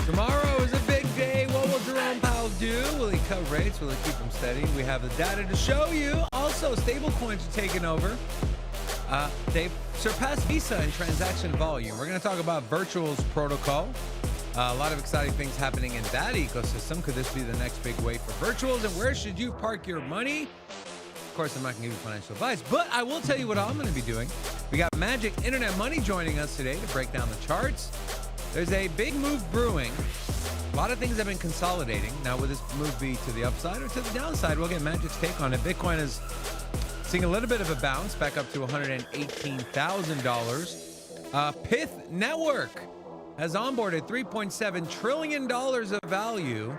Tomorrow is a big day. What will Jerome Powell do? Will he cut rates? Will he keep them steady? We have the data to show you. Also, stablecoins are taking over. They've surpassed Visa in transaction volume. We're going to talk about Virtual's protocol. A lot of exciting things happening in that ecosystem. Could this be the next big wave for Virtuals? And where should you park your money? Of course, I'm not going to give you financial advice, but I will tell you what I'm going to be doing. We got Magic Internet Money joining us today to break down the charts. There's a big move brewing. A lot of things have been consolidating. Now, will this move be to the upside or to the downside? We'll get Magic's take on it. Bitcoin is seeing a little bit of a bounce back up to $118,000. Pith Network has onboarded $3.7 trillion of value.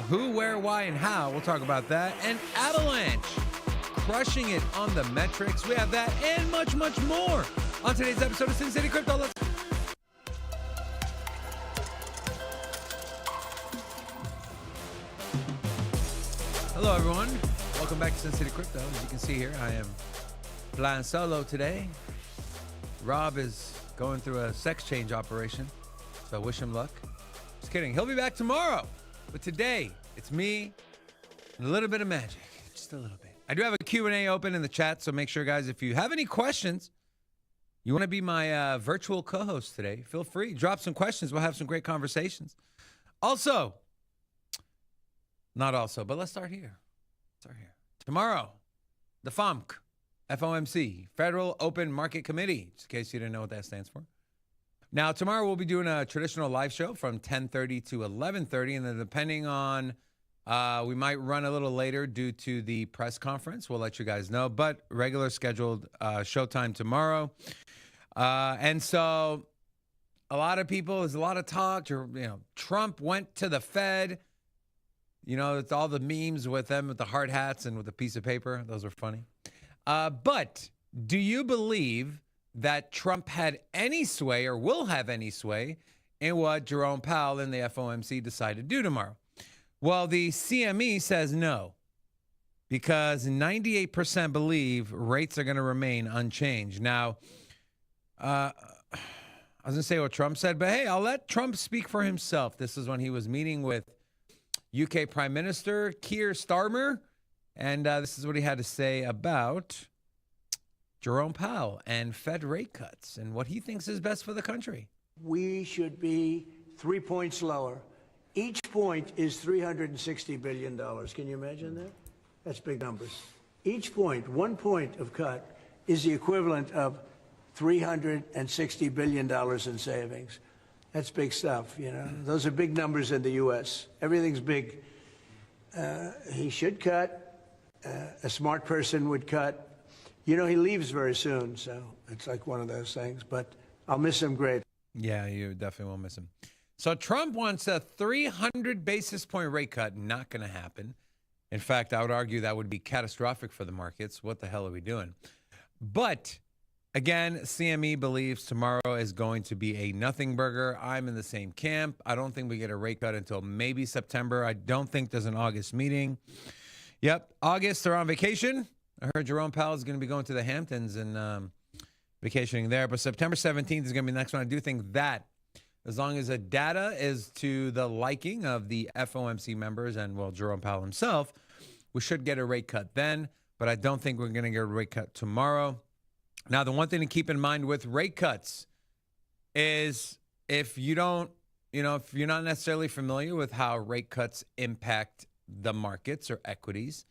Who, where, why, and how. We'll talk about that. And Avalanche crushing it on the metrics. We have that and much, much more on today's episode of Sin City Crypto. Let's Hello, everyone. Welcome back to Sin City Crypto. As you can see here, I am flying solo today. Rob is going through a sex change operation, so I wish him luck. Just kidding. He'll be back tomorrow. But today, it's me and a little bit of magic. Just a little bit. I do have a Q&A open in the chat, so make sure, guys, if you have any questions, you want to be my virtual co-host today, feel free. Drop some questions. We'll have some great conversations. Also, not also, but let's start here. Tomorrow, the FOMC, Federal Open Market Committee, just in case you didn't know what that stands for. Now, tomorrow we'll be doing a traditional live show from 10:30 to 11:30, and then depending on, we might run a little later due to the press conference. We'll let you guys know, but regular scheduled showtime tomorrow. And so a lot of people, there's a lot of talk. Trump went to the Fed. It's all the memes with them with the hard hats and with the piece of paper. Those are funny. But do you believe that Trump had any sway or will have any sway in what Jerome Powell and the FOMC decide to do tomorrow? Well, the CME says no, because 98% believe rates are going to remain unchanged. Now, I was going to say what Trump said, but hey, I'll let Trump speak for himself. This is when he was meeting with UK Prime Minister Keir Starmer, and this is what he had to say about Jerome Powell and Fed rate cuts and what he thinks is best for the country. We should be 3 points lower. Each point is $360 billion. Can you imagine that? That's big numbers. Each point, 1 point of cut, is the equivalent of $360 billion in savings. That's big stuff, Those are big numbers in the U.S. Everything's big. He should cut. A smart person would cut. He leaves very soon, so it's like one of those things. But I'll miss him great. Yeah, you definitely will miss him. So Trump wants a 300 basis point rate cut. Not going to happen. In fact, I would argue that would be catastrophic for the markets. What the hell are we doing? But again, CME believes tomorrow is going to be a nothing burger. I'm in the same camp. I don't think we get a rate cut until maybe September. I don't think there's an August meeting. Yep, August, they're on vacation. I heard Jerome Powell is going to be going to the Hamptons and vacationing there. But September 17th is going to be the next one. I do think that as long as the data is to the liking of the FOMC members and, well, Jerome Powell himself, we should get a rate cut then. But I don't think we're going to get a rate cut tomorrow. Now, the one thing to keep in mind with rate cuts is if you don't, if you're not necessarily familiar with how rate cuts impact the markets or equities,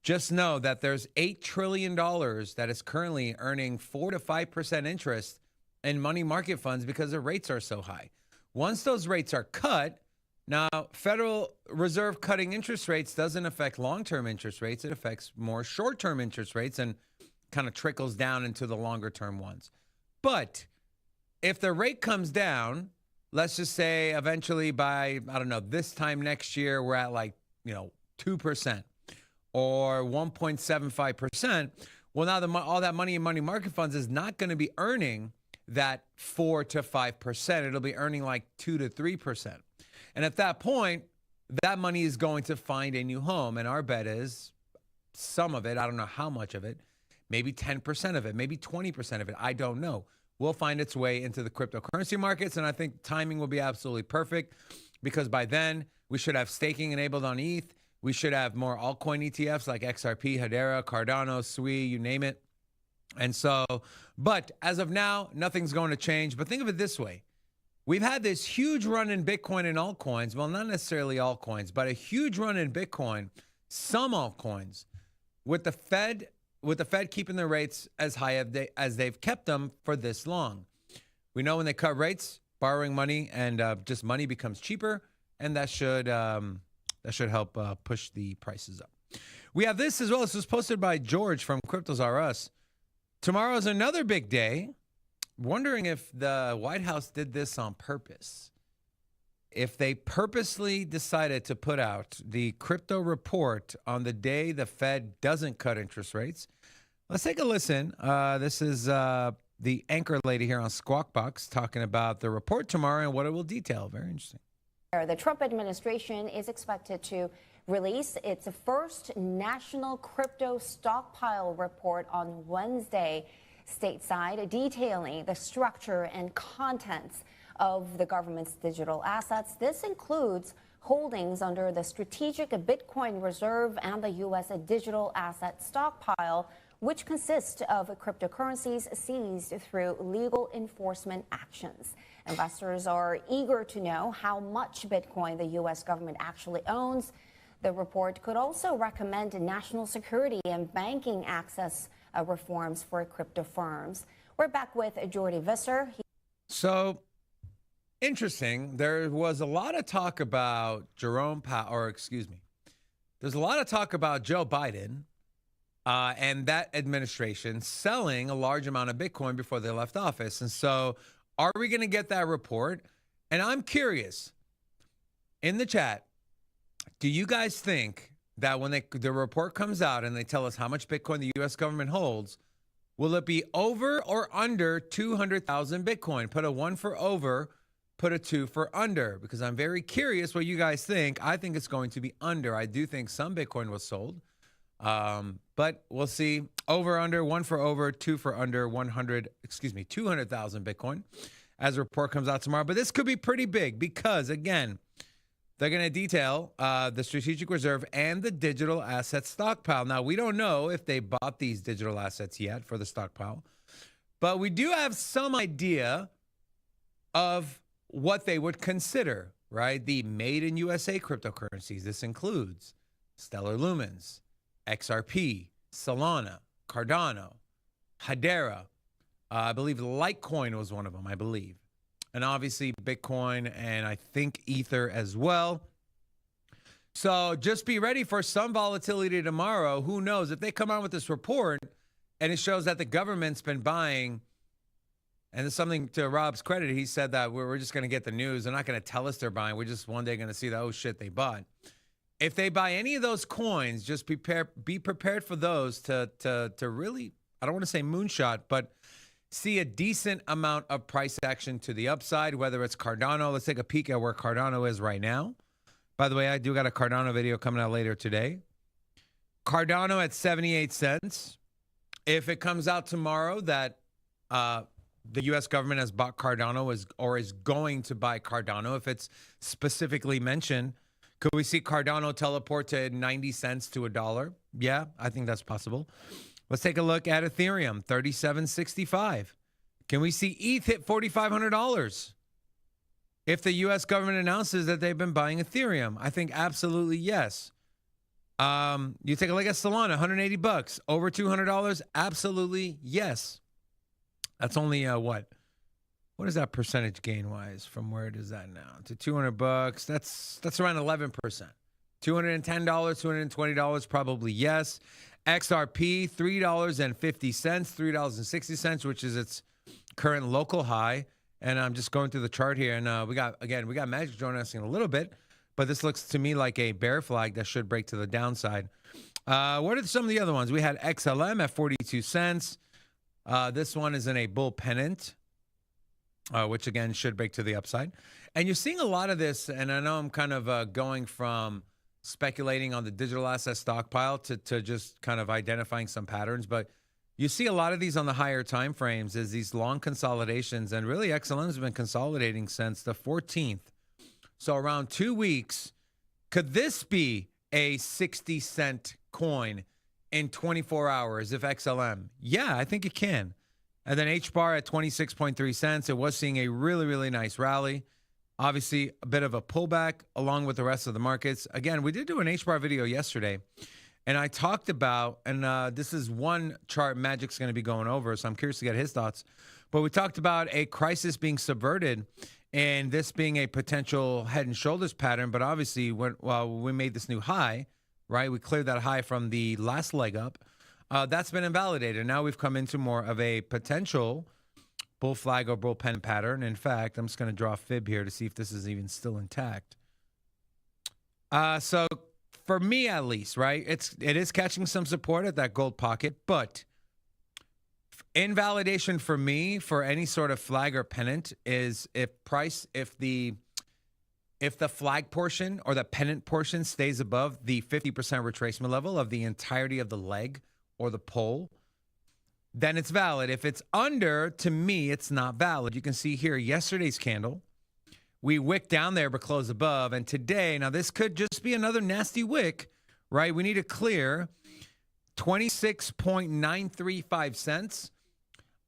just know that there's $8 trillion that is currently earning 4 to 5% interest in money market funds because the rates are so high. Once those rates are cut, now Federal Reserve cutting interest rates doesn't affect long-term interest rates. It affects more short-term interest rates and kind of trickles down into the longer term ones. But if the rate comes down, let's just say eventually by, I don't know, this time next year, we're at 2% or 1.75%. Well, now all that money in money market funds is not going to be earning that 4 to 5%. It'll be earning 2 to 3%. And at that point, that money is going to find a new home. And our bet is some of it, I don't know how much of it, maybe 10% of it, maybe 20% of it, I don't know, will find its way into the cryptocurrency markets. And I think timing will be absolutely perfect. because by then we should have staking enabled on ETH. We should have more altcoin ETFs like XRP, Hedera, Cardano, SWI, you name it. And so, but as of now, nothing's going to change. But think of it this way. We've had this huge run in Bitcoin and altcoins. Well, not necessarily altcoins, but a huge run in Bitcoin, some altcoins, with the Fed keeping their rates as high as they've kept them for this long. We know when they cut rates, borrowing money and just money becomes cheaper, and that should help push the prices up. We have this as well. This was posted by George from Cryptos R Us. Tomorrow's another big day. Wondering if the White House did this on purpose. If they purposely decided to put out the crypto report on the day the Fed doesn't cut interest rates. Let's take a listen. This is the anchor lady here on Squawk Box talking about the report tomorrow and what it will detail. Very interesting. The Trump administration is expected to release its first national crypto stockpile report on Wednesday stateside, detailing the structure and contents of the government's digital assets. This includes holdings under the Strategic Bitcoin Reserve and the U.S. Digital Asset Stockpile, which consists of cryptocurrencies seized through legal enforcement actions. Investors are eager to know how much Bitcoin the U.S. government actually owns. The report could also recommend national security and banking access reforms for crypto firms. We're back with Jordy Visser. So interesting. There was a lot of talk about there's a lot of talk about Joe Biden and that administration selling a large amount of Bitcoin before they left office. And so are we going to get that report? And I'm curious, in the chat, do you guys think that when the report comes out and they tell us how much Bitcoin the U.S. government holds, will it be over or under 200,000 Bitcoin? Put a 1 for over, put a 2 for under, because I'm very curious what you guys think. I think it's going to be under. I do think some Bitcoin was sold, but we'll see. Over, under, 1 for over, 2 for under, 200,000 Bitcoin as the report comes out tomorrow. But this could be pretty big because, again, they're going to detail the strategic reserve and the digital asset stockpile. Now, we don't know if they bought these digital assets yet for the stockpile, but we do have some idea of what they would consider, right? The made in USA cryptocurrencies. This includes Stellar Lumens, XRP, Solana, Cardano, Hedera. I believe Litecoin was one of them, I believe. And obviously Bitcoin and I think Ether as well. So just be ready for some volatility tomorrow. Who knows? If they come out with this report and it shows that the government's been buying, and it's something to Rob's credit, he said that we're just going to get the news. They're not going to tell us they're buying. We're just one day going to see that, oh shit, they bought. If they buy any of those coins, just be prepared for those to really, I don't want to say moonshot, but see a decent amount of price action to the upside, whether it's Cardano. Let's take a peek at where Cardano is right now. By the way, I do got a Cardano video coming out later today. Cardano at 78 cents. If it comes out tomorrow that the U.S. government has bought Cardano or is going to buy Cardano, if it's specifically mentioned, could we see Cardano teleport to 90 cents to $1? Yeah, I think that's possible. Let's take a look at Ethereum, $37.65. Can we see ETH hit $4,500? If the U.S. government announces that they've been buying Ethereum, I think absolutely yes. You take a look at Solana, $180, over $200, absolutely yes. That's only what is that percentage gain wise from where it is at now to $200? That's around 11%. $210, $220, probably yes. XRP, $3.50, $3.60, which is its current local high. And I'm just going through the chart here, and we got Magic joining us in a little bit, but this looks to me like a bear flag that should break to the downside. What are some of the other ones? We had XLM at 42 cents. This one is in a bull pennant, which again should break to the upside. And you're seeing a lot of this, and I know I'm kind of going from speculating on the digital asset stockpile to just kind of identifying some patterns, but you see a lot of these on the higher time frames as these long consolidations, and really XLM has been consolidating since the 14th. So around 2 weeks, could this be a 60-cent coin in 24 hours if XLM? Yeah, I think it can. And then HBAR at 26.3 cents. It was seeing a really, really nice rally. Obviously, a bit of a pullback along with the rest of the markets. Again, we did do an HBAR video yesterday, and I talked about, and this is one chart Magic's going to be going over, so I'm curious to get his thoughts. But we talked about a crisis being subverted and this being a potential head and shoulders pattern. But obviously, when we made this new high, right, we cleared that high from the last leg up. That's been invalidated. Now we've come into more of a potential bull flag or bull pen pattern. In fact, I'm just going to draw a fib here to see if this is even still intact. So for me, at least, right, it is catching some support at that gold pocket, but invalidation for me for any sort of flag or pennant is if the flag portion or the pennant portion stays above the 50% retracement level of the entirety of the leg or the pole, then it's valid. If it's under, to me, it's not valid. You can see here yesterday's candle. We wicked down there but closed above. And today, now this could just be another nasty wick, right? We need to clear 26.935 cents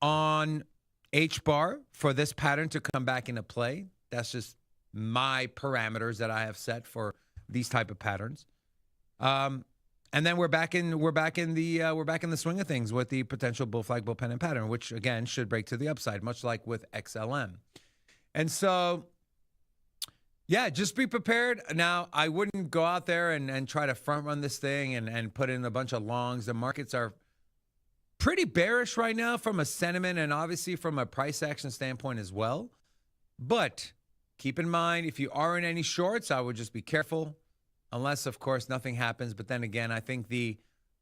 on HBAR for this pattern to come back into play. That's just my parameters that I have set for these type of patterns. And then we're back in the swing of things with the potential bull flag, bull pennant pattern, which again should break to the upside, much like with XLM. And so, yeah, just be prepared. Now, I wouldn't go out there and try to front run this thing and put in a bunch of longs. The markets are pretty bearish right now from a sentiment and obviously from a price action standpoint as well. But keep in mind, if you are in any shorts, I would just be careful. Unless, of course, nothing happens. But then again, I think the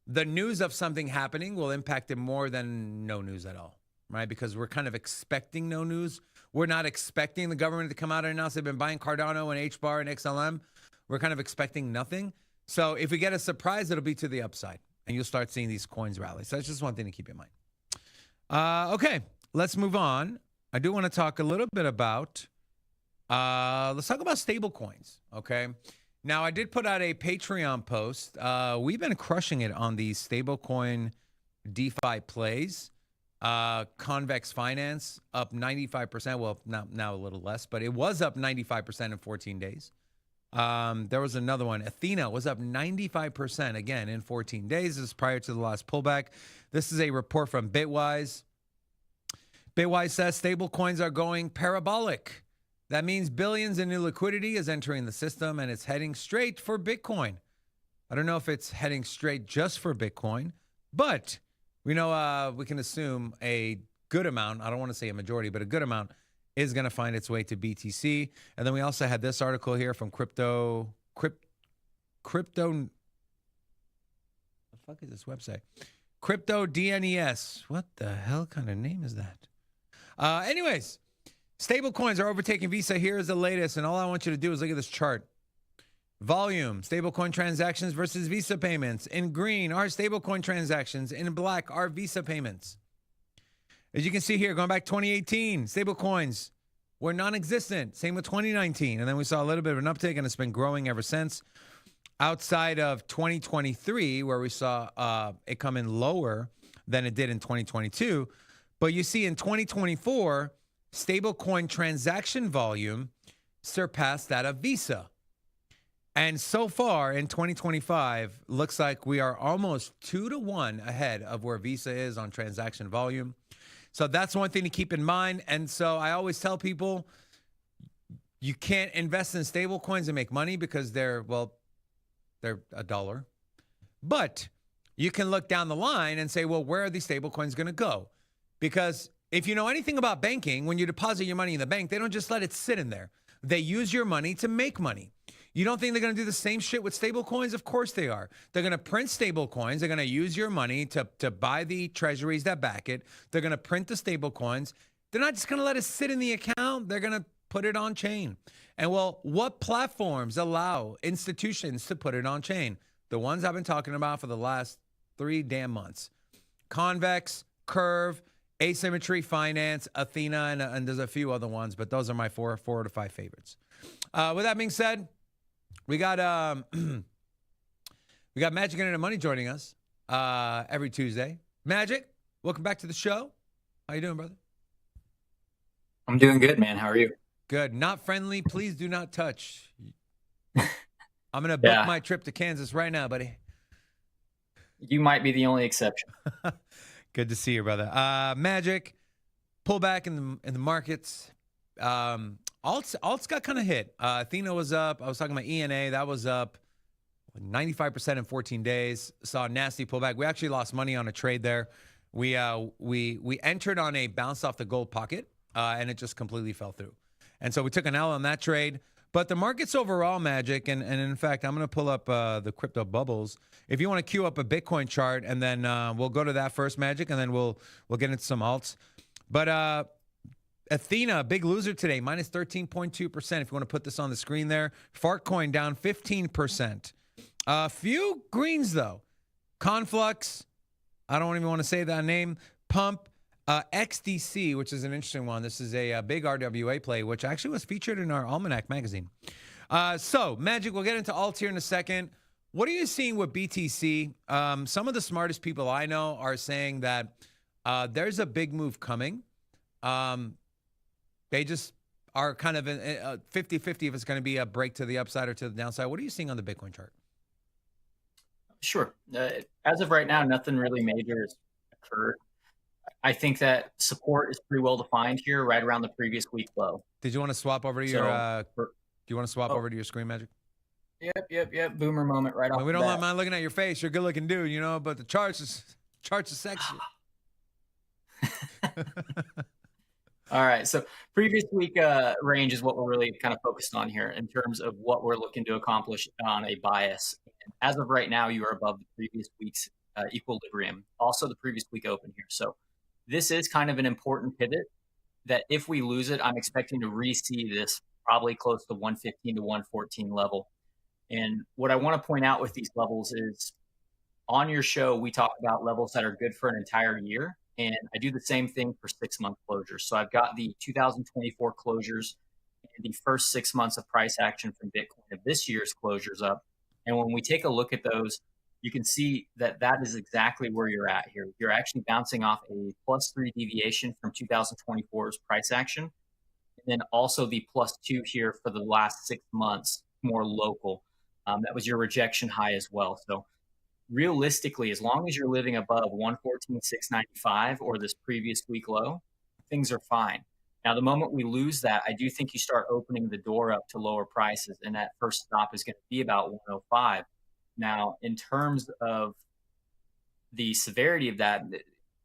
news of something happening will impact it more than no news at all, right? Because we're kind of expecting no news. We're not expecting the government to come out and announce they've been buying Cardano and HBAR and XLM. We're kind of expecting nothing. So if we get a surprise, it'll be to the upside. And you'll start seeing these coins rally. So that's just one thing to keep in mind. Okay, let's move on. I do want to talk a little bit about, let's talk about stable coins, okay? Now, I did put out a Patreon post. We've been crushing it on these stablecoin DeFi plays. Convex Finance up 95%. Well, now a little less, but it was up 95% in 14 days. There was another one. Athena was up 95% again in 14 days. This is prior to the last pullback. This is a report from Bitwise. Bitwise says stablecoins are going parabolic. That means billions in new liquidity is entering the system, and it's heading straight for Bitcoin. I don't know if it's heading straight just for Bitcoin, but we know we can assume a good amount, I don't want to say a majority, but a good amount is going to find its way to BTC. And then we also had this article here from Crypto. What the fuck is this website? Crypto DNES. What the hell kind of name is that? Anyways. Stable coins are overtaking Visa. Here's the latest, and all I want you to do is look at this chart. Volume, stablecoin transactions versus Visa payments. In green are stablecoin transactions. In black are Visa payments. As you can see here, going back 2018, stablecoins were non-existent. Same with 2019. And then we saw a little bit of an uptick, and it's been growing ever since. Outside of 2023, where we saw it come in lower than it did in 2022. But you see in 2024, stablecoin transaction volume surpassed that of Visa. And so far in 2025, looks like we are almost 2-to-1 ahead of where Visa is on transaction volume. So that's one thing to keep in mind. And so I always tell people, you can't invest in stablecoins and make money because they're $1. But you can look down the line and say, well, where are these stablecoins going to go? Because if you know anything about banking, when you deposit your money in the bank, they don't just let it sit in there. They use your money to make money. You don't think they're going to do the same shit with stable coins? Of course they are. They're going to print stable coins. They're going to use your money to buy the treasuries that back it. They're going to print the stable coins. They're not just going to let it sit in the account. They're going to put it on chain. And well, what platforms allow institutions to put it on chain? The ones I've been talking about for the last 3 damn months. Convex, Curve, Asymmetry, Finance, Athena, and there's a few other ones, but those are my four to five favorites. With that being said, we got we got Magic Internet Money joining us every Tuesday. Magic, welcome back to the show. How you doing, brother? I'm doing good, man. How are you? Good. Not friendly. Please do not touch. I'm gonna book my trip to Kansas right now, buddy. You might be the only exception. Good to see you, brother. Magic, pullback in the markets. Alts got kind of hit. Athena was up. I was talking about ENA. That was up 95% in 14 days. Saw a nasty pullback. We actually lost money on a trade there. We entered on a bounce off the gold pocket, and it just completely fell through. And so we took an L on that trade. But the markets overall, Magic, and in fact, I'm going to pull up the crypto bubbles. If you want to queue up a Bitcoin chart, and then we'll go to that first, Magic, and then we'll get into some alts. But Athena, big loser today, minus 13.2%. If you want to put this on the screen there. Fartcoin down 15%. A few greens, though. Conflux, I don't even want to say that name. Pump, XDC, which is an interesting one. This is a big RWA play, which actually was featured in our Almanac magazine. So, Magic, we'll get into alts here in a second. What are you seeing with BTC? Some of the smartest people I know are saying that there's a big move coming. They just are kind of 50-50 if it's going to be a break to the upside or to the downside. What are you seeing on the Bitcoin chart? Sure. As of right now, nothing really major has occurred. I think that support is pretty well defined here, right around the previous week low. Did you want to swap over to your? Do you want to swap over to your screen, Magic? Yep. Boomer moment right off. We don't mind looking at your face. You're a good-looking dude, you know. But the charts is sexy. All right. So previous week range is what we're really kind of focused on here in terms of what we're looking to accomplish on a bias. And as of right now, you are above the previous week's equilibrium. Also, the previous week open here. So this is kind of an important pivot that if we lose it, I'm expecting to re-see this probably close to 115 to 114 level. And what I want to point out with these levels is on your show, we talk about levels that are good for an entire year. And I do the same thing for 6-month closures. So I've got the 2024 closures and the first 6 months of price action from Bitcoin of this year's closures up. And when we take a look at those, you can see that that is exactly where you're at here. You're actually bouncing off a +3 deviation from 2024's price action. And then also the +2 here for the last 6 months, more local. That was your rejection high as well. So realistically, as long as you're living above 114,695 or this previous week low, things are fine. Now, the moment we lose that, I do think you start opening the door up to lower prices, and that first stop is going to be about 105. Now, in terms of the severity of that,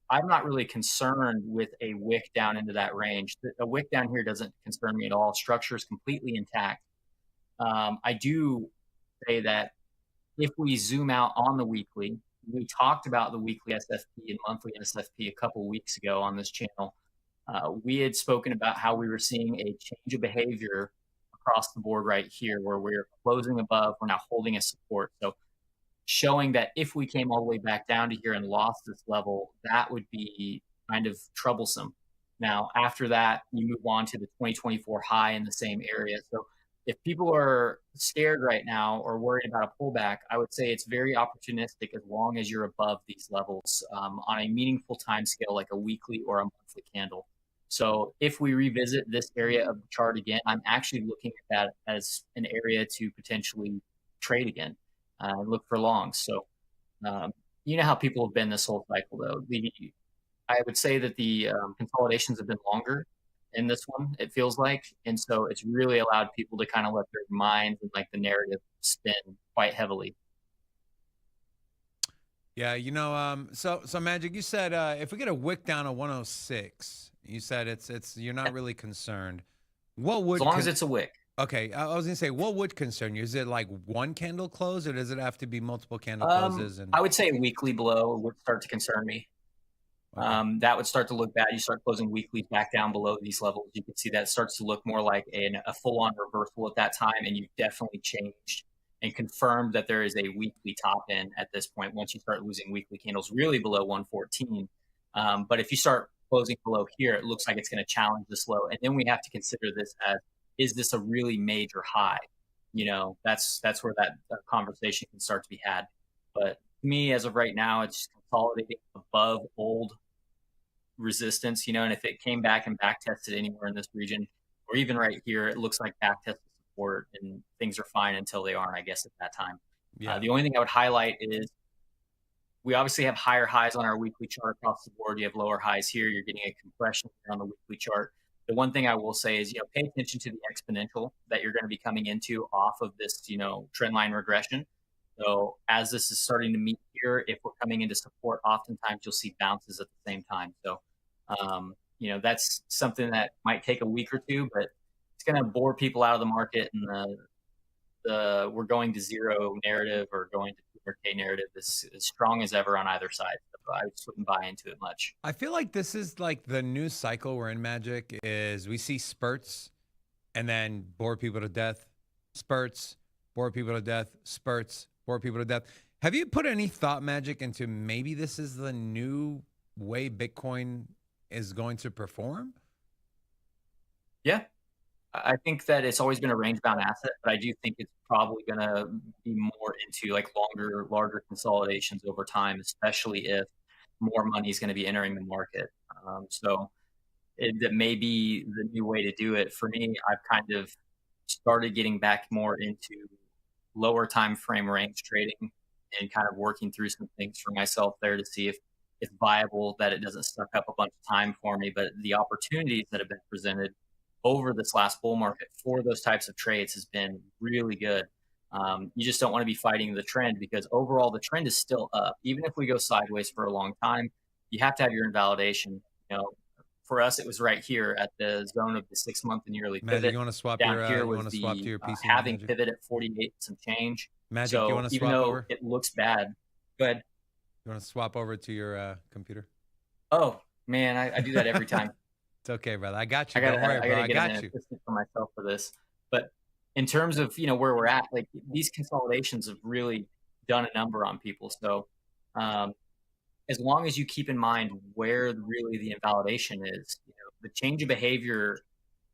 I'm not really concerned with a wick down into that range. A wick down here doesn't concern me at all. Structure is completely intact. I do say that if we zoom out on the weekly, we talked about the weekly SFP and monthly SFP a couple weeks ago on this channel. We had spoken about how we were seeing a change of behavior across the board right here, where we're closing above, we're now holding a support. So showing that if we came all the way back down to here and lost this level, that would be kind of troublesome. Now, after that, you move on to the 2024 high in the same area. So if people are scared right now or worried about a pullback, I would say it's very opportunistic as long as you're above these levels on a meaningful time scale, like a weekly or a monthly candle. So if we revisit this area of the chart again, I'm actually looking at that as an area to potentially trade again and look for longs. So you know how people have been this whole cycle, though. I would say that the consolidations have been longer in this one, it feels like. And so it's really allowed people to kind of let their minds and like the narrative spin quite heavily. Yeah, you know, so Magic, you said if we get a wick down of 106, you said it's you're not really concerned. What would as long as it's a wick. Okay, I was gonna say, what would concern you? Is it like one candle close, or does it have to be multiple candle closes? And I would say a weekly blow would start to concern me. Okay. That would start to look bad. You start closing weekly back down below these levels. You can see that starts to look more like a full-on reversal at that time, and you've definitely changed and confirmed that there is a weekly top end at this point once you start losing weekly candles really below 114. But if you start closing below here, it looks like it's going to challenge this low. And then we have to consider this as, is this a really major high? You know, that's where that conversation can start to be had. But to me, as of right now, it's consolidating above old resistance, you know, and if it came back and back tested anywhere in this region, or even right here, it looks like back tested support and things are fine until they aren't, I guess, at that time. Yeah. The only thing I would highlight is we obviously have higher highs on our weekly chart across the board. You have lower highs here. You're getting a compression on the weekly chart. The one thing I will say is, you know, pay attention to the exponential that you're going to be coming into off of this, you know, trend line regression. So as this is starting to meet here, if we're coming into support, oftentimes you'll see bounces at the same time. So, you know, that's something that might take a week or two, but it's going to bore people out of the market, and the we're going to zero narrative or going to 200K narrative is as strong as ever on either side. So I just wouldn't buy into it much. I feel like this is like the new cycle we're in, Magic, is we see spurts and then bore people to death, spurts, bore people to death, spurts, bore people to death. Have you put any thought, Magic, into maybe this is the new way Bitcoin is going to perform? Yeah. I think that it's always been a range-bound asset, but I do think it's probably going to be more into like larger consolidations over time, especially if more money is going to be entering the market. So that may be the new way to do it. For me, I've kind of started getting back more into lower time frame range trading and kind of working through some things for myself there to see if it's viable, that it doesn't suck up a bunch of time for me. But the opportunities that have been presented over this last bull market for those types of trades has been really good. You just don't want to be fighting the trend, because overall the trend is still up. Even if we go sideways for a long time, you have to have your invalidation. You know, for us, it was right here at the zone of the 6-month and yearly pivot. Magic, you want to swap down your, here you was want to swap to your PC? having Magic? pivot at 48 some change. Magic, so you want to even swap though over? it looks bad, but You want to swap over to your computer? oh man, I do that every time. It's okay, brother. I got you. I Don't worry, bro. gotta I get got an you. assistant for myself for this. But in terms of, you know, where we're at, like these consolidations have really done a number on people. So as long as you keep in mind where really the invalidation is, you know, the change of behavior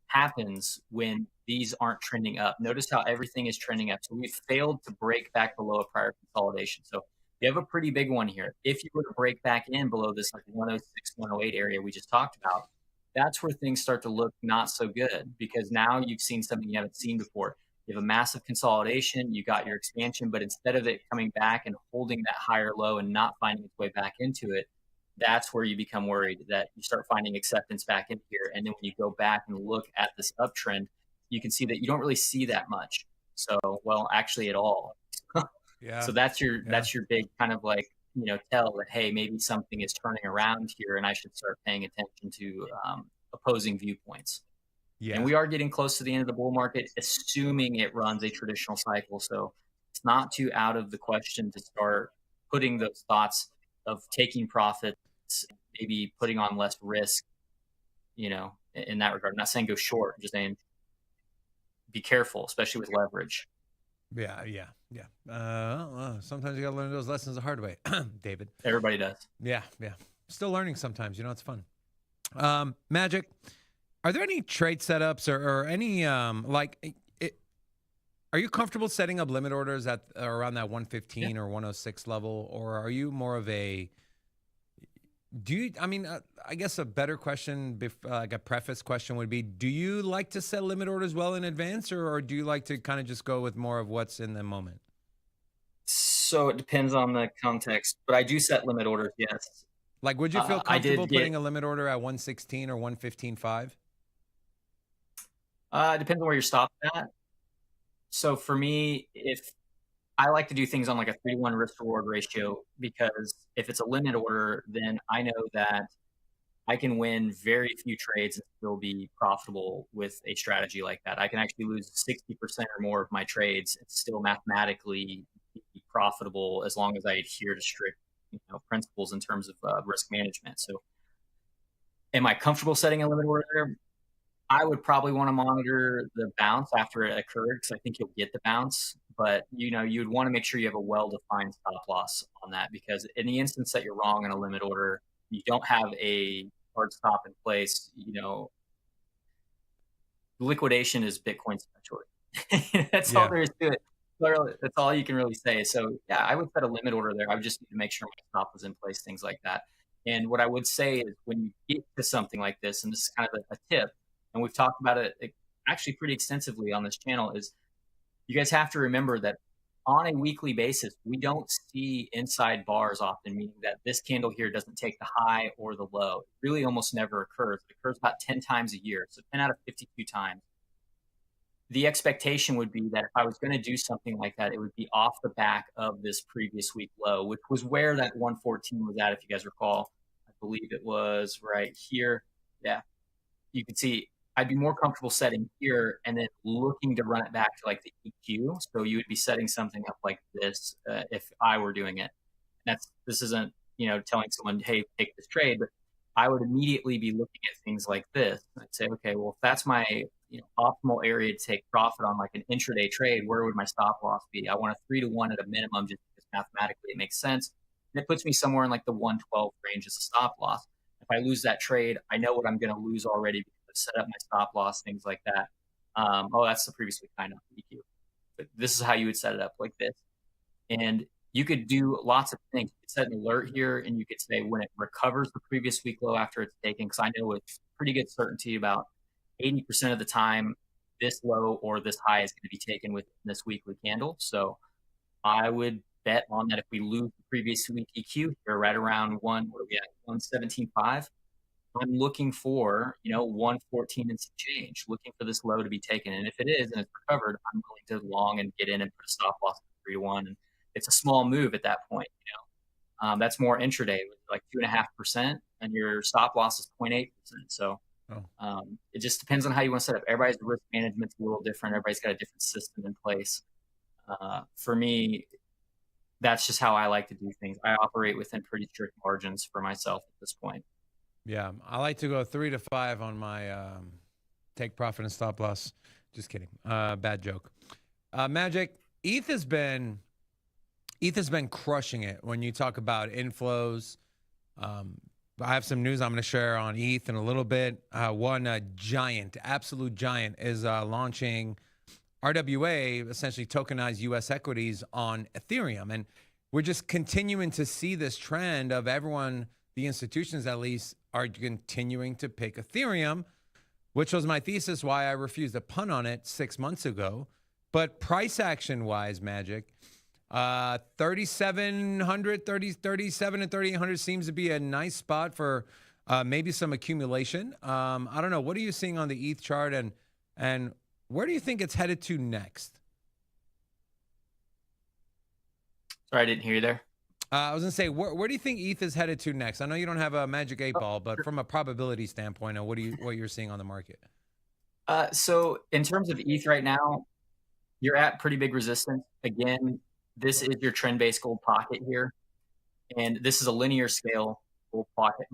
happens when these aren't trending up. Notice how everything is trending up. So we've failed to break back below a prior consolidation. So you have a pretty big one here. If you were to break back in below this like 106, 108 area we just talked about, that's where things start to look not so good, because now you've seen something you haven't seen before. You have a massive consolidation, you got your expansion, but instead of it coming back and holding that higher low and not finding its way back into it, that's where you become worried that you start finding acceptance back in here. And then when you go back and look at this uptrend, you can see that you don't really see that much. So, well, actually at all. Yeah. So that's your big kind of like, you know, tell that, hey, maybe something is turning around here and I should start paying attention to opposing viewpoints. Yeah. And we are getting close to the end of the bull market, assuming it runs a traditional cycle. So it's not too out of the question to start putting those thoughts of taking profits, maybe putting on less risk, you know, in that regard. I'm not saying go short, I'm just saying be careful, especially with leverage. Yeah. Sometimes you got to learn those lessons the hard way, David. Everybody does. Yeah. Still learning sometimes. You know, it's fun. Magic, are there any trade setups or any are you comfortable setting up limit orders at around that 115 or 106 level, or are you more of a I guess a better question, like a preface question would be, do you like to set limit orders well in advance, or do you like to kind of just go with more of what's in the moment? So it depends on the context, but I do set limit orders, yes. Like, would you feel comfortable putting a limit order at 116 or 115.5? It depends on where you're stopped at. So for me, if I like to do things on like a 3-to-1 risk reward ratio, because if it's a limit order, then I know that I can win very few trades and still be profitable with a strategy like that. I can actually lose 60% or more of my trades and still mathematically be profitable as long as I adhere to strict, you know, principles in terms of risk management. So am I comfortable setting a limit order? I would probably want to monitor the bounce after it occurred, because I think you'll get the bounce. But, you know, you'd want to make sure you have a well-defined stop loss on that, because in the instance that you're wrong in a limit order, you don't have a hard stop in place, liquidation is Bitcoin specialty. That's all there is to it. Literally, that's all you can really say. So yeah, I would set a limit order there. I would just need to make sure my stop was in place, things like that. And what I would say is when you get to something like this, and this is kind of a tip, and we've talked about it actually pretty extensively on this channel, is you guys have to remember that on a weekly basis, we don't see inside bars often, meaning that this candle here doesn't take the high or the low. It really almost never occurs. It occurs about 10 times a year, so 10 out of 52 times. The expectation would be that if I was going to do something like that, it would be off the back of this previous week low, which was where that 114 was at, if you guys recall. I believe it was right here. Yeah, you can see I'd be more comfortable setting here and then looking to run it back to like the EQ. So you would be setting something up like this if I were doing it. This isn't, telling someone, hey, take this trade, but I would immediately be looking at things like this. I'd say, okay, well, if that's my optimal area to take profit on like an intraday trade, where would my stop loss be? I want a 3-to-1 at a minimum, just because mathematically it makes sense. And it puts me somewhere in like the 112 range as a stop loss. If I lose that trade, I know what I'm going to lose already because I've set up my stop loss, things like that. That's the previous week kind of EQ. But this is how you would set it up like this. And you could do lots of things. You could set an alert here, and you could say when it recovers the previous week low after it's taken, because I know with pretty good certainty about 80% of the time this low or this high is going to be taken within this weekly candle. So I would bet on that if we lose the previous week EQ here right around 117.5, I'm looking for 114 and some change, looking for this low to be taken. And if it is and it's recovered, I'm willing to long and get in and put a stop loss of 3-to-1. And it's a small move at that point. That's more intraday with like 2.5%, and your stop loss is 0.8%. So it just depends on how you want to set up. Everybody's risk management's a little different. Everybody's got a different system in place. For me, that's just how I like to do things. I operate within pretty strict margins for myself at this point. Yeah, I like to go 3 to 5 on my take profit and stop loss. Just kidding. Bad joke. Magic, ETH has been crushing it when you talk about inflows. I have some news I'm going to share on ETH in a little bit. One giant, absolute giant, is launching RWA, essentially tokenized U.S. equities on Ethereum. And we're just continuing to see this trend of everyone, the institutions at least, are continuing to pick Ethereum, which was my thesis why I refused to punt on it 6 months ago. But price action wise, Magic, 3,700, 37 and 3,800 seems to be a nice spot for maybe some accumulation. I don't know. What are you seeing on the ETH chart, and where do you think it's headed to next? Sorry, I didn't hear you there. I was going to say, where do you think ETH is headed to next? I know you don't have a magic 8-ball, but from a probability standpoint, what you're seeing on the market? So in terms of ETH right now, you're at pretty big resistance. Again, this is your trend-based gold pocket here. And this is a linear scale gold pocket,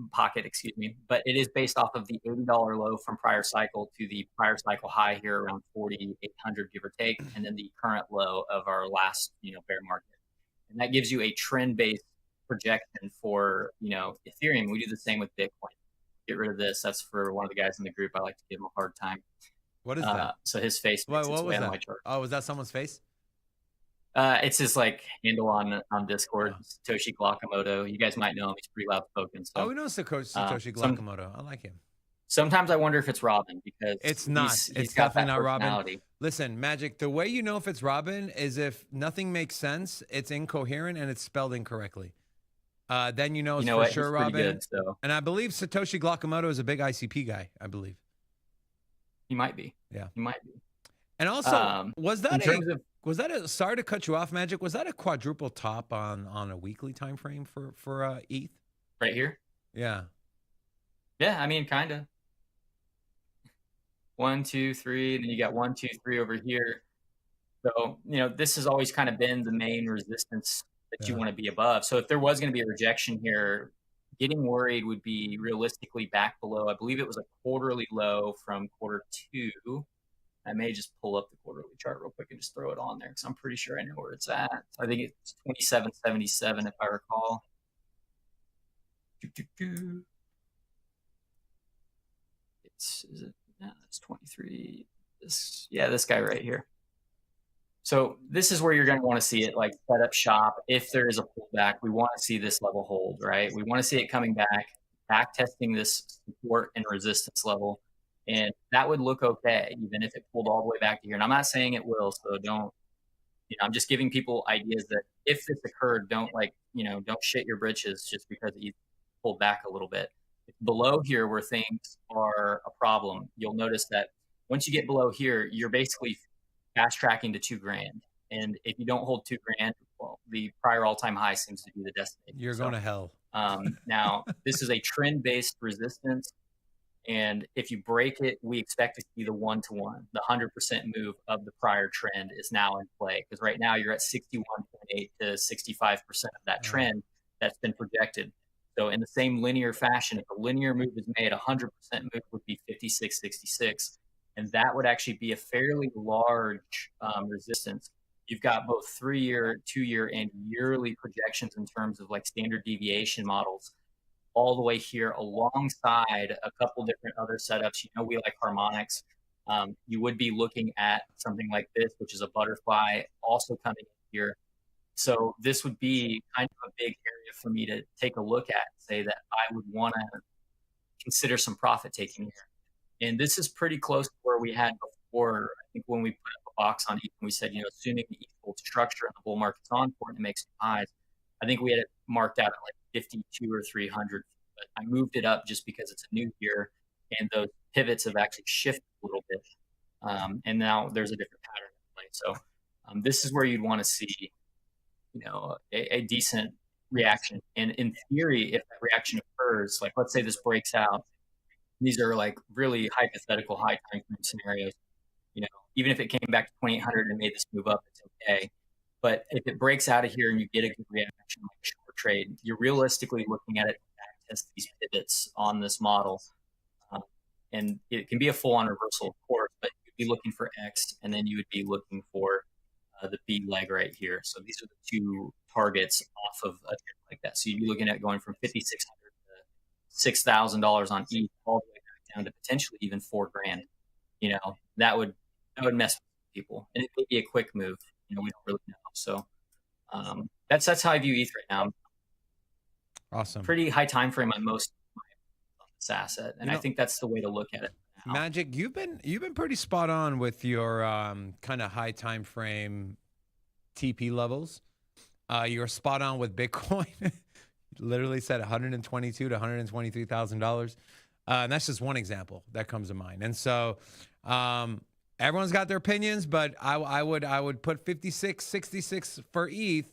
but it is based off of the $80 low from prior cycle to the prior cycle high here around 4,800, give or take, and then the current low of our last, bear market. And that gives you a trend-based projection for, Ethereum. We do the same with Bitcoin. Get rid of this. That's for one of the guys in the group. I like to give him a hard time. What is that? So his face makes its way on my chart. Oh, was that someone's face? It's his handle on Discord, Satoshi Glakamoto. You guys might know him. He's pretty loud spoken. So. We know Satoshi Glakamoto. I like him. Sometimes I wonder if it's Robin because it's not. It's definitely not Robin. Listen, Magic, the way you know if it's Robin is if nothing makes sense, it's incoherent, and it's spelled incorrectly. Then you know it's for sure Robin. Good, so. And I believe Satoshi Glakamoto is a big ICP guy, I believe. He might be. Yeah. He might be. And also, was that a sorry to cut you off, Magic? Was that a quadruple top on a weekly time frame for ETH? Right here? Yeah. Yeah, I mean, kind of. 1, 2, 3, then you got 1, 2, 3 over here. So, this has always kind of been the main resistance that you want to be above. So if there was going to be a rejection here, getting worried would be realistically back below. I believe it was a quarterly low from quarter 2. I may just pull up the quarterly chart real quick and just throw it on there because I'm pretty sure I know where it's at. I think it's 27.77 if I recall. is it? No, it's 23. This guy right here. So this is where you're going to want to see it, like set up shop. If there is a pullback, we want to see this level hold, right? We want to see it coming back testing this support and resistance level. And that would look okay, even if it pulled all the way back to here. And I'm not saying it will, so don't, I'm just giving people ideas that if this occurred, don't don't shit your britches just because it pulled back a little bit. Below here where things are a problem, you'll notice that once you get below here, you're basically fast tracking to $2,000. And if you don't hold $2,000, well, the prior all-time high seems to be the destination. You're going to hell. Now, this is a trend-based resistance. And if you break it, we expect to see the 1-to-1, the 100% move of the prior trend is now in play. Because right now you're at 61.8 to 65% of that trend that's been projected. So in the same linear fashion, if a linear move is made, 100% move would be 56.66. And that would actually be a fairly large resistance. You've got both 3-year, 2-year, and yearly projections in terms of like standard deviation models all the way here alongside a couple different other setups. We like harmonics. You would be looking at something like this, which is a butterfly also coming in here. So this would be kind of a big area for me to take a look at and say that I would want to consider some profit taking here. And this is pretty close to where we had before. I think when we put up a box on ETH, we said, assuming the ETH holds structure and the bull market's on for it and it makes some highs, I think we had it marked out at like 52 or 300. But I moved it up just because it's a new year and those pivots have actually shifted a little bit. And now there's a different pattern in play. So this is where you'd want to see, a decent reaction. And in theory, if that reaction occurs, like let's say this breaks out, these are like really hypothetical high time frame scenarios. Even if it came back to 2,800 and made this move up, it's okay. But if it breaks out of here and you get a good reaction, like a short trade, you're realistically looking at it to back test these pivots on this model. And it can be a full-on reversal, of course, but you'd be looking for X, and then you would be looking for the B leg right here. So these are the two targets off of a trend like that. So you'd be looking at going from $5,600 to $6,000 on ETH all the way back down to potentially even $4,000. That would mess with people, and it could be a quick move. We don't really know. So that's how I view ETH right now. Awesome. Pretty high time frame on most of this asset, and I think that's the way to look at it now. Magic, you've been pretty spot on with your kind of high time frame TP levels. You're spot on with Bitcoin. Literally said $122,000 to $123,000. And that's just one example that comes to mind. And so everyone's got their opinions, but I would put 56, 66 for ETH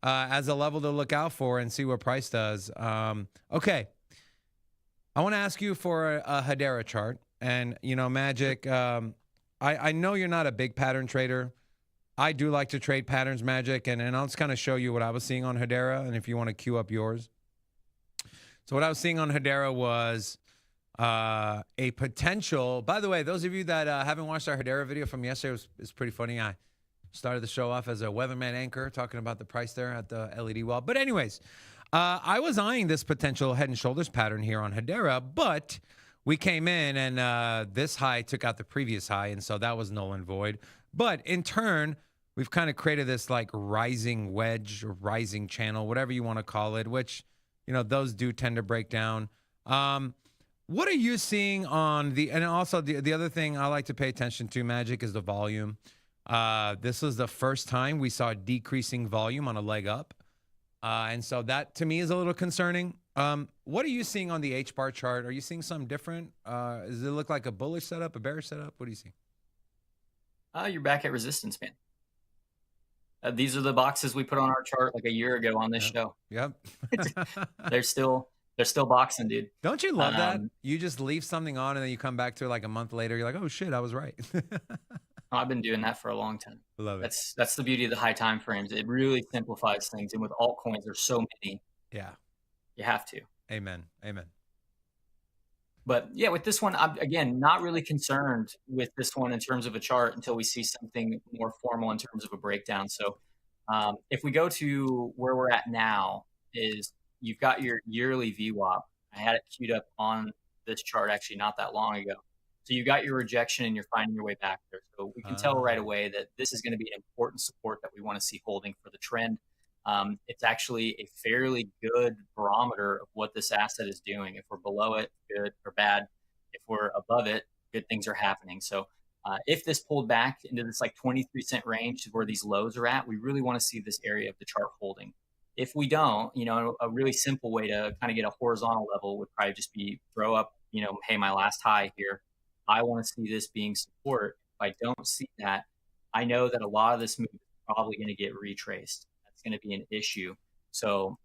as a level to look out for and see what price does. Okay. I want to ask you for a Hedera chart. And, Magic, I know you're not a big pattern trader. I do like to trade patterns, Magic, and I'll just kind of show you what I was seeing on Hedera, and if you want to queue up yours. So what I was seeing on Hedera was a potential. By the way, those of you that haven't watched our Hedera video from yesterday, it's pretty funny. I started the show off as a weatherman anchor talking about the price there at the LED wall. But anyways, I was eyeing this potential head and shoulders pattern here on Hedera, but we came in and this high took out the previous high, and so that was null and void. But in turn, we've kind of created this like rising wedge or rising channel, whatever you want to call it, which, those do tend to break down. What are you seeing on and also the other thing I like to pay attention to, Magic, is the volume. This was the first time we saw decreasing volume on a leg up. And so that to me is a little concerning. What are you seeing on the HBAR chart? Are you seeing something different? Does it look like a bullish setup, a bearish setup? What do you see? You're back at resistance, man. These are the boxes we put on our chart like a year ago on this show. Yep. They're still boxing, dude. Don't you love that? You just leave something on and then you come back to it like a month later. You're like, oh shit, I was right. I've been doing that for a long time. Love it. That's the beauty of the high time frames. It really simplifies things. And with altcoins, there's so many. Yeah. You have to. Amen. Amen. But yeah, with this one, I'm, again, not really concerned with this one in terms of a chart until we see something more formal in terms of a breakdown. So if we go to where we're at now, is you've got your yearly VWAP. I had it queued up on this chart actually not that long ago. So you got your rejection and you're finding your way back there. So we can tell right away that this is going to be an important support that we want to see holding for the trend. It's actually a fairly good barometer of what this asset is doing. If we're below it, good or bad. If we're above it, good things are happening. So if this pulled back into this like 23-cent range where these lows are at, we really want to see this area of the chart holding. If we don't, a really simple way to kind of get a horizontal level would probably just be throw up, hey, my last high here. I want to see this being support. If I don't see that, I know that a lot of this move is probably going to get retraced. That's going to be an issue. So,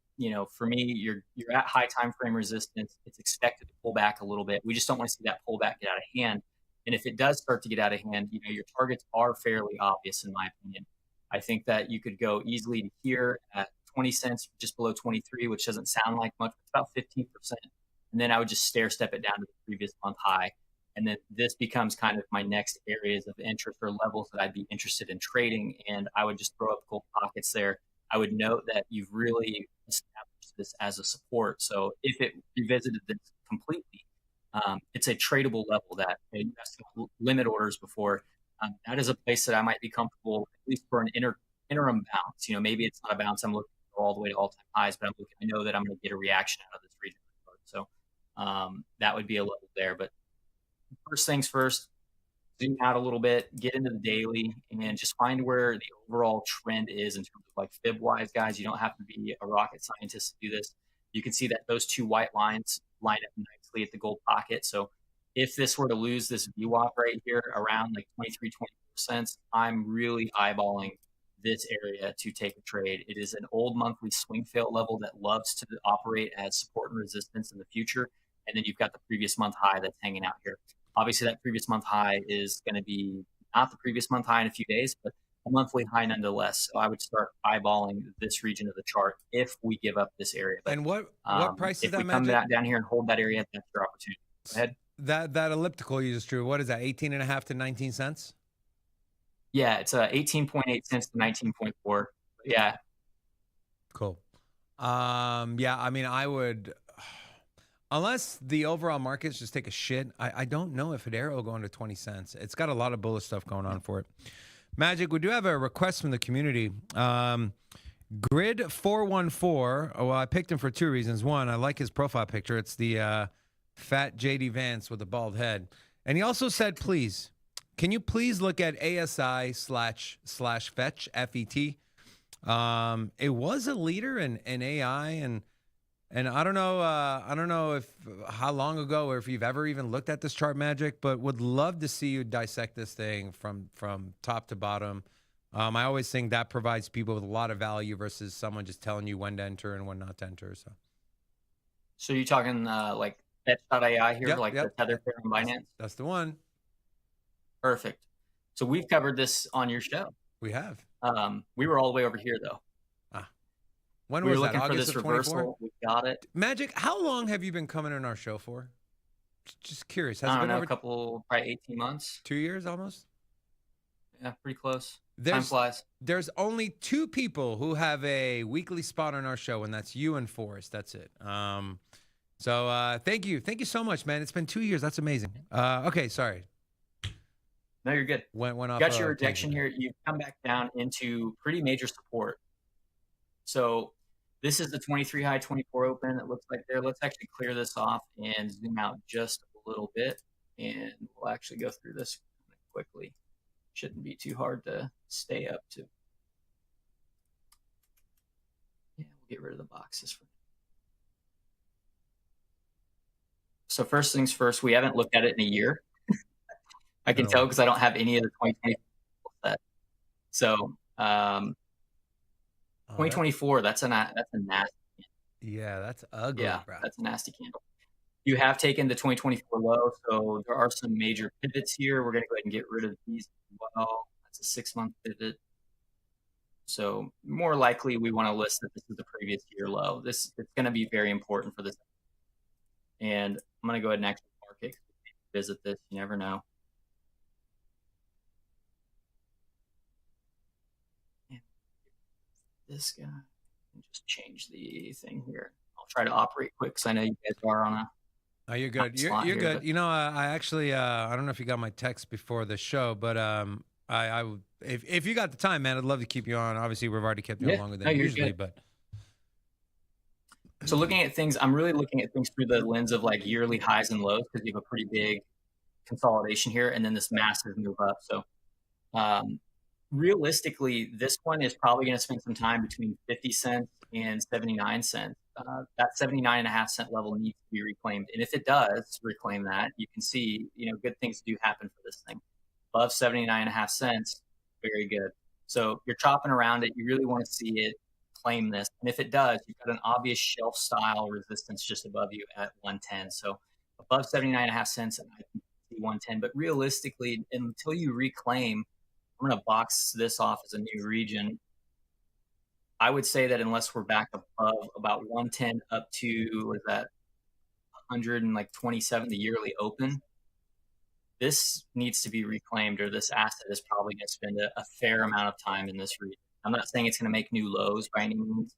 for me, you're at high time frame resistance. It's expected to pull back a little bit. We just don't want to see that pullback get out of hand. And if it does start to get out of hand, your targets are fairly obvious, in my opinion. I think that you could go easily to here at 20 cents, just below 23, which doesn't sound like much. It's about 15%. And then I would just stair step it down to the previous month high. And then this becomes kind of my next areas of interest or levels that I'd be interested in trading. And I would just throw up gold pockets there. I would note that you've really established this as a support. So if it revisited this completely, it's a tradable level that you have some limit orders before. That is a place that I might be comfortable, at least for an interim bounce. Maybe it's not a bounce I'm looking for all the way to all-time highs, but I know that I'm going to get a reaction out of this region. So that would be a level there. But first things first, zoom out a little bit, get into the daily, and just find where the overall trend is in terms of like fib-wise, guys. You don't have to be a rocket scientist to do this. You can see that those two white lines line up nicely at the gold pocket. So if this were to lose this VWAP right here around like 23, 24%, I'm really eyeballing this area to take a trade. It is an old monthly swing fail level that loves to operate as support and resistance in the future. And then you've got the previous month high that's hanging out here. Obviously, that previous month high is going to be not the previous month high in a few days, but a monthly high nonetheless. So I would start eyeballing this region of the chart if we give up this area. But, and what price is that, if we come down here and hold that area, that's your opportunity. Go ahead. That elliptical you just drew, what is that, 18.5 to 19 cents? Yeah, it's 18.8 cents to 19.4. Yeah. Cool. Yeah, I mean, I would... Unless the overall markets just take a shit, I don't know if Hedera will go into 20 cents. It's got a lot of bullish stuff going on for it. Magic, we do have a request from the community. Grid414, well, I picked him for two reasons. One, I like his profile picture. It's the fat JD Vance with a bald head. And he also said, please, can you please look at ASI slash fetch, FET? It was a leader in AI, and I don't know if how long ago or if you've ever even looked at this chart, Magic, but would love to see you dissect this thing from top to bottom. I always think that provides people with a lot of value versus someone just telling you when to enter and when not to enter. So you're talking like Fetch.ai here, yep, the Tether pair on Binance? That's the one. Perfect. So we've covered this on your show. We have. We were all the way over here, though. When we was were that? looking August for this of reversal. 24? We got it. Magic, how long have you been coming on our show for? Just curious. Has I it don't been know, a couple, probably 18 months. 2 years almost? Yeah, pretty close. Time flies. There's only two people who have a weekly spot on our show, and that's you and Forrest. That's it. So thank you. Thank you so much, man. It's been 2 years. That's amazing. Okay, sorry. No, you're good. Went off. Got your rejection here. You've come back down into pretty major support. So this is the 23 high, 24 open. It looks like there. Let's actually clear this off and zoom out just a little bit. And we'll actually go through this quickly. Shouldn't be too hard to stay up to. Yeah, we'll get rid of the boxes for now. So first things first, we haven't looked at it in a year. I can tell because I don't have any of the 2020 set. So 2024, that's a nasty candle. Yeah, that's ugly. Yeah, bro. That's a nasty candle. You have taken the 2024 low, so there are some major pivots here. We're going to go ahead and get rid of these as well. That's a 6-month pivot. So more likely we want to list that this is the previous year low. It's going to be very important for this. And I'm going to go ahead and actually mark it. Visit this. You never know. This guy, and just change the thing here. I'll try to operate quick because I know you guys are on a Oh, you're good. You're here, good. but You know, I actually, I don't know if you got my text before the show, but if you got the time, man, I'd love to keep you on. Obviously, we've already kept you on yeah, longer no, than you're usually, good. but So looking at things, I'm really looking at things through the lens of like yearly highs and lows because you have a pretty big consolidation here and then this massive move up. So um, realistically, this one is probably going to spend some time between 50 cents and 79 cents. That 79.5 cent level needs to be reclaimed. And if it does reclaim that, you can see, good things do happen for this thing. Above 79.5 cents, very good. So you're chopping around it. You really want to see it claim this. And if it does, you've got an obvious shelf style resistance just above you at 110. So above 79.5 cents, I can see 110. But realistically, until you reclaim, I'm going to box this off as a new region. I would say that unless we're back above about 110 up to, what is that, 127, the yearly open, this needs to be reclaimed, or this asset is probably going to spend a fair amount of time in this region. I'm not saying it's going to make new lows by any means,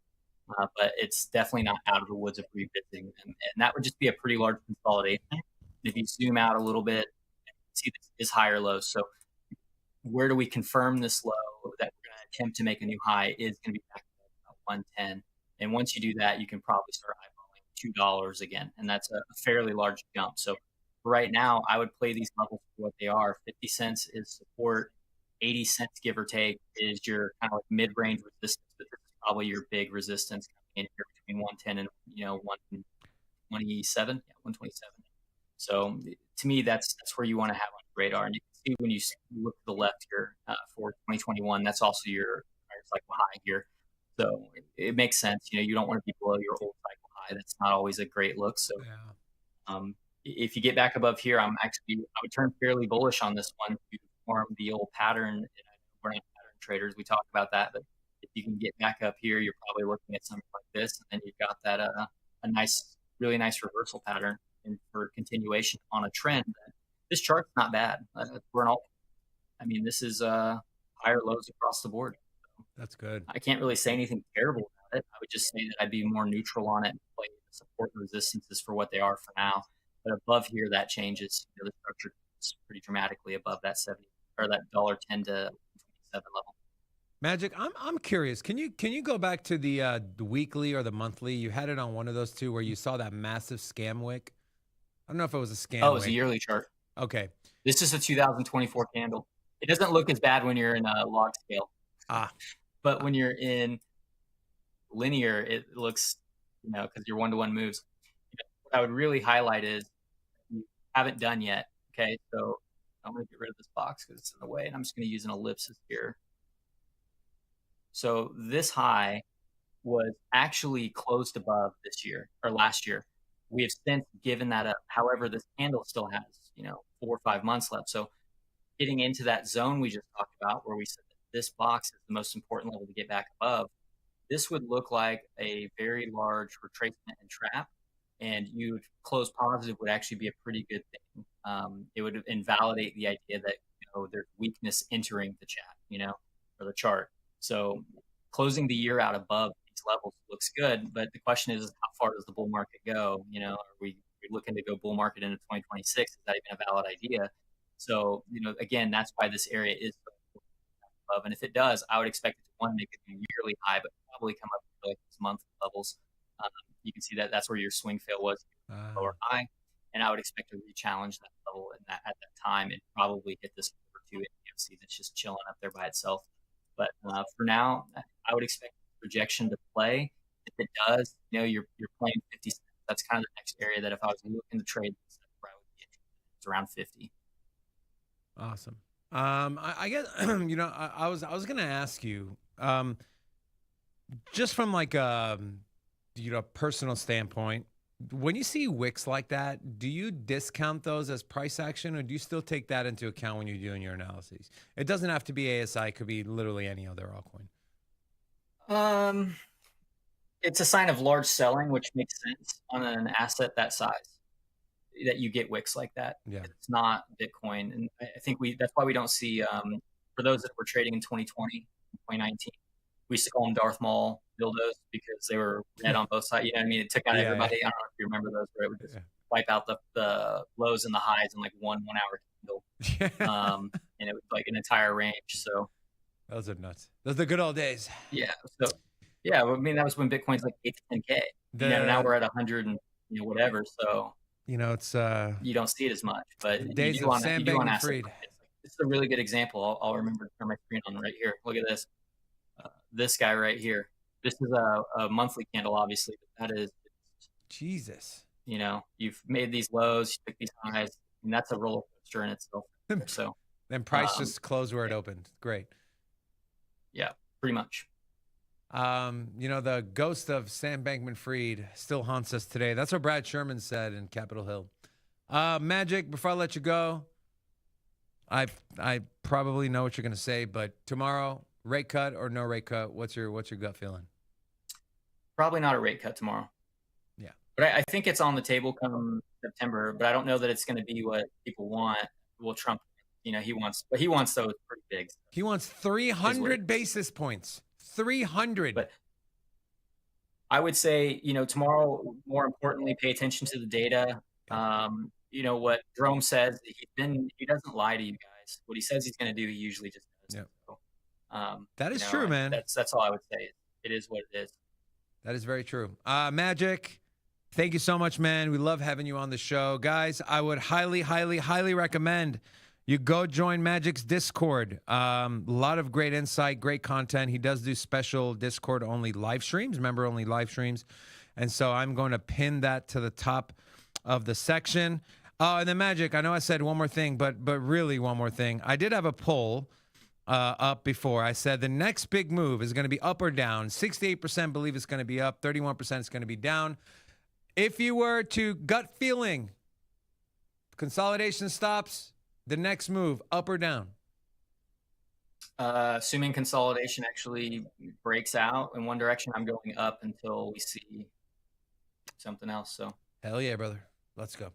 but it's definitely not out of the woods of revisiting them. And that would just be a pretty large consolidation. If you zoom out a little bit, see this is higher lows. So where do we confirm this low that we're going to attempt to make a new high is going to be back at about 110. And once you do that, you can probably start eyeballing $2 again. And that's a fairly large jump. So right now, I would play these levels for what they are. 50 cents is support. 80 cents, give or take, is your kind of like mid-range resistance. But this is probably your big resistance coming in here between 110 and 127. Yeah, 127. So to me, that's where you want to have on your radar. And you can see when you look to the left here for 2021, that's also your cycle high here. So it makes sense. You don't want to be below your old cycle high. That's not always a great look. So if you get back above here, I would turn fairly bullish on this one to form the old pattern. We're not pattern traders. We talked about that, but if you can get back up here, you're probably looking at something like this. And then you've got that a really nice reversal pattern and for continuation on a trend. This chart's not bad. This is higher lows across the board. that's good. I can't really say anything terrible about it. I would just say that I'd be more neutral on it and play the support and resistances for what they are for now. But above here, that changes. The structure is pretty dramatically above that 70 or that $1.10 to 27 level. Magic, I'm curious. Can you go back to the weekly or the monthly? You had it on one of those two where you saw that massive scam wick. I don't know if it was a scam. Oh, it was a yearly chart. Okay. This is a 2024 candle. It doesn't look as bad when you're in a log scale. But when you're in linear, it looks, because your one-to-one moves. What I would really highlight is you haven't done yet. Okay, so I'm going to get rid of this box because it's in the way, and I'm just going to use an ellipsis here. So this high was actually closed above this year or last year. We have since given that up. However, this candle still has, 4 or 5 months left. So getting into that zone we just talked about where we said that this box is the most important level to get back above, this would look like a very large retracement and trap. And you close positive would actually be a pretty good thing. It would invalidate the idea that there's weakness entering the chat, or the chart. So closing the year out above these levels looks good, but the question is how far does the bull market go? Are we looking to go bull market into 2026? Is that even a valid idea? So again, that's why this area is above. And if it does, I would expect it to make it a yearly high, but probably come up to like these monthly levels. You can see that that's where your swing fail was, lower high, and I would expect to re-challenge that level at that time and probably hit this over 2 AMC that's just chilling up there by itself. But for now, I would expect projection to play. If it does, you're playing 50 cents. That's kind of the next area that if I was looking to trade, where I would be interested. It's around 50. Awesome. I guess I was going to ask you, just from like personal standpoint, when you see wicks like that, do you discount those as price action, or do you still take that into account when you're doing your analyses? It doesn't have to be ASI; it could be literally any other altcoin. It's a sign of large selling, which makes sense on an asset that size, that you get wicks like that. Yeah, it's not Bitcoin, and I think that's why we don't see. For those that were trading in 2020, 2019. We used to call them Darth Maul dildos because they were red on both sides. It took out everybody. I don't know if you remember those, but it was just wipe out the lows and the highs in like one hour candle. And it was like an entire range. So those are nuts. Those are the good old days. Yeah. So yeah, I mean, that was when Bitcoin's like 8 to 10K. Now we're at 100 and whatever. So it's you don't see it as much, but days you do of on Sam you do on Bankman-Fried. This is a really good example. I'll remember to turn my screen on right here. Look at this. This guy right here. This is a monthly candle, obviously, but that is Jesus. You've made these lows, you took these highs, and that's a roller coaster in itself. So then price just closed where it opened. Great. Yeah, pretty much. The ghost of Sam Bankman-Fried still haunts us today. That's what Brad Sherman said in Capitol Hill. Magic, before I let you go, I probably know what you're going to say, but tomorrow, rate cut or no rate cut? What's your gut feeling? Probably not a rate cut tomorrow. Yeah. But I think it's on the table come September, but I don't know that it's going to be what people want. Well, Trump, he wants those pretty big. He wants 300 basis points. 300. But I would say, tomorrow, more importantly, pay attention to the data. What Jerome says, he doesn't lie to you guys. What he says he's going to do, he usually just does. Yep. So, that is true, man. That's all I would say. It is what it is. That is very true. Magic, thank you so much, man. We love having you on the show. Guys, I would highly, highly, highly recommend you go join Magic's Discord. A lot of great insight, great content. He does do special Discord-only live streams, member-only live streams. And so I'm going to pin that to the top of the section. And then Magic, I know I said one more thing, but really one more thing. I did have a poll up before. I said the next big move is going to be up or down. 68% believe it's going to be up. 31% is going to be down. If you were to gut feeling, consolidation stops, the next move, up or down? Assuming consolidation actually breaks out in one direction, I'm going up until we see something else. So hell yeah, brother. Let's go.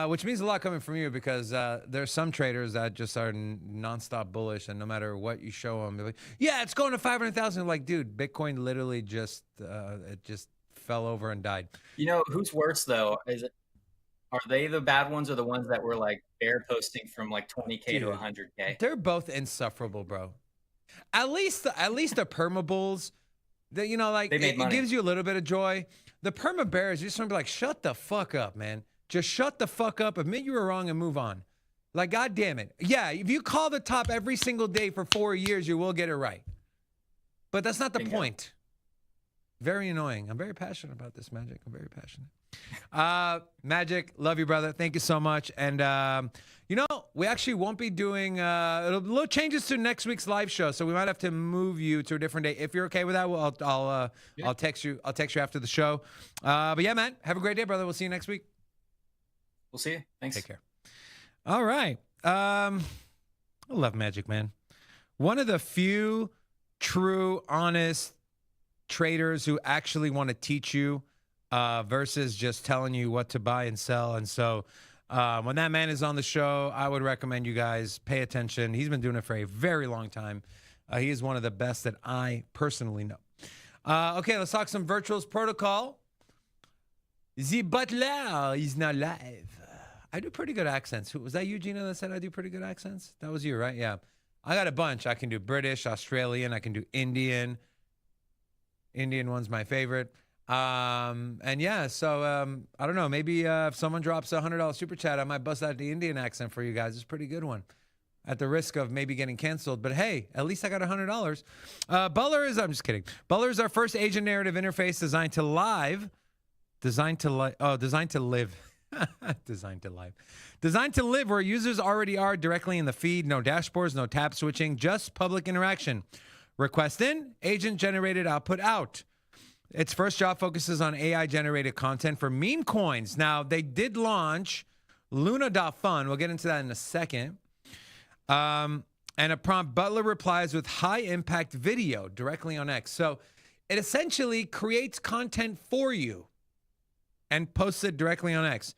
Which means a lot coming from you because there's some traders that just are nonstop bullish, and no matter what you show them, they're like, yeah, it's going to 500,000. Like, dude, Bitcoin literally just it just fell over and died. Who's worse though? Are they the bad ones or the ones that were like bear posting from like 20K to 100K? They're both insufferable, bro. At least the perma bulls, they it gives you a little bit of joy. The perma bears, you just want to be like, shut the fuck up, man. Just shut the fuck up, admit you were wrong, and move on. Like, God damn it. Yeah, if you call the top every single day for 4 years, you will get it right. But that's not the point. Very annoying. I'm very passionate about this, Magic. I'm very passionate. Magic, love you, brother. Thank you so much. And, we actually won't be doing little changes to next week's live show, so we might have to move you to a different day. If you're okay with that, I'll text you. I'll text you after the show. But yeah, man, have a great day, brother. We'll see you next week. We'll see you. Thanks. Take care. All right. I love Magic, man. One of the few true, honest traders who actually want to teach you versus just telling you what to buy and sell. And so when that man is on the show, I would recommend you guys pay attention. He's been doing it for a very long time. He is one of the best that I personally know. Okay, let's talk some virtuals protocol. The butler is now live. I do pretty good accents. Was that you, Gina, that said I do pretty good accents? That was you, right? Yeah. I got a bunch. I can do British, Australian. I can do Indian. Indian one's my favorite. And yeah, so I don't know. Maybe if someone drops a $100 super chat, I might bust out the Indian accent for you guys. It's a pretty good one. At the risk of maybe getting canceled. But hey, at least I got $100. I'm just kidding. Butler is our first agent narrative interface designed to live. Designed to live. Designed to live where users already are directly in the feed. No dashboards, no tab switching, just public interaction. Request in, agent generated, output out. Its first job focuses on AI generated content for meme coins. Now, they did launch Luna.fun. We'll get into that in a second. And a prompt, Butler replies with high impact video directly on X. So it essentially creates content for you and posts it directly on X.